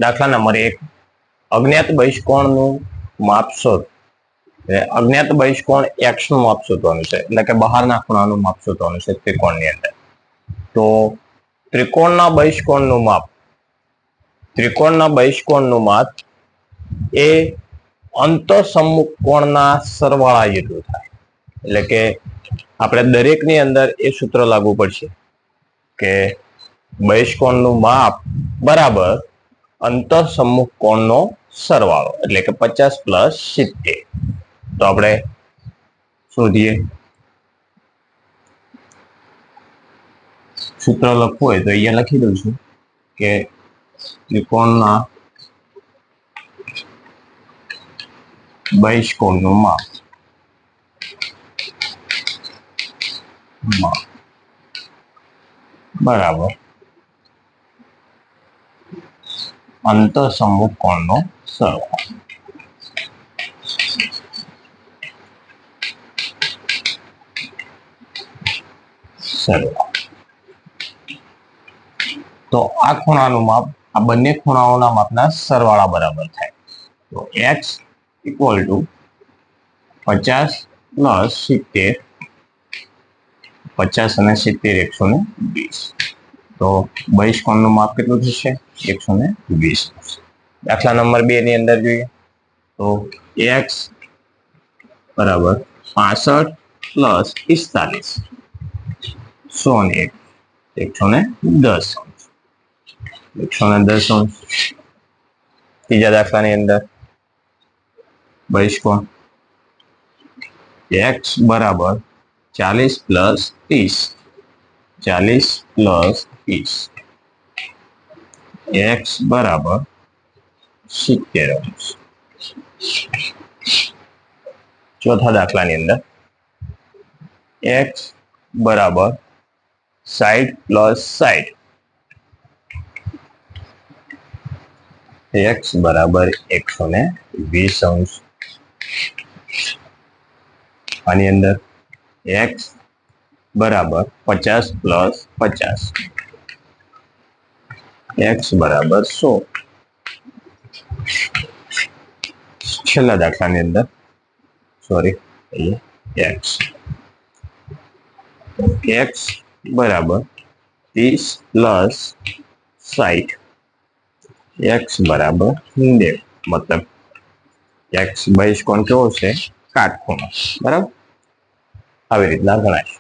દાખલા નંબર 1 અજ્ઞાત બહિષ્કોણનું માપ શોધ. અજ્ઞાત બહિષ્કોણ x નું માપ શોધવાનું છે, એટલે કે બહારના ખૂણાનું માપ શોધવાનું છે ત્રિકોણની અંદર. તો ત્રિકોણના બહિષ્કોણનું માપ એ અંતઃસમ્મુખ કોણના સરવાળા જેટલું થાય. એટલે કે આપણે દરેકની અંદર એ સૂત્ર લાગુ પડશે કે બહિષ્કોણનું માપ બરાબર અંતઃસમ્મુખ કોણનો સરવાળો, એટલે કે 50 પ્લસ 70. તો આપણે શોધીએ. સૂત્ર લખવું હોય તો અહીંયા લખી દઉં છું કે ત્રિકોણના બહિષ્કોણનું માપ બરાબર અંતઃસમ્મુખ કોણનો સરવાળો. તો આ ખૂણાનું માપ આ બંને ખૂણાઓના માપના સરવાળા બરાબર થાય. તો x ઇક્વલ ટુ 50 પ્લસ 70, 50 અને 70 120. તો બહિષ્કોણનું માપ કેટલું થશે? 120. દાખલા નંબર 2 ની અંદર જોઈએ તો x બરાબર 65 પ્લસ 45, 101, 110. 110. ત્રીજા દાખલાની અંદર બહિષ્કોણ x બરાબર 40 પ્લસ 30, 40 પ્લસ 30, x બરાબર 70. ચોથા દાખલાની અંદર x બરાબર 60 પ્લસ 60, x બરાબર 120. આની અંદર x બરાબર 50 પ્લસ 50, x બરાબર 100. છેલ્લા દાખલાની અંદર x બરાબર 30 પ્લસ 60, x બરાબર 90. મતલબ x બહિષ્કોણ કેવો છે? કાટખૂણો. બરાબર, આવી રીતના ગણાય.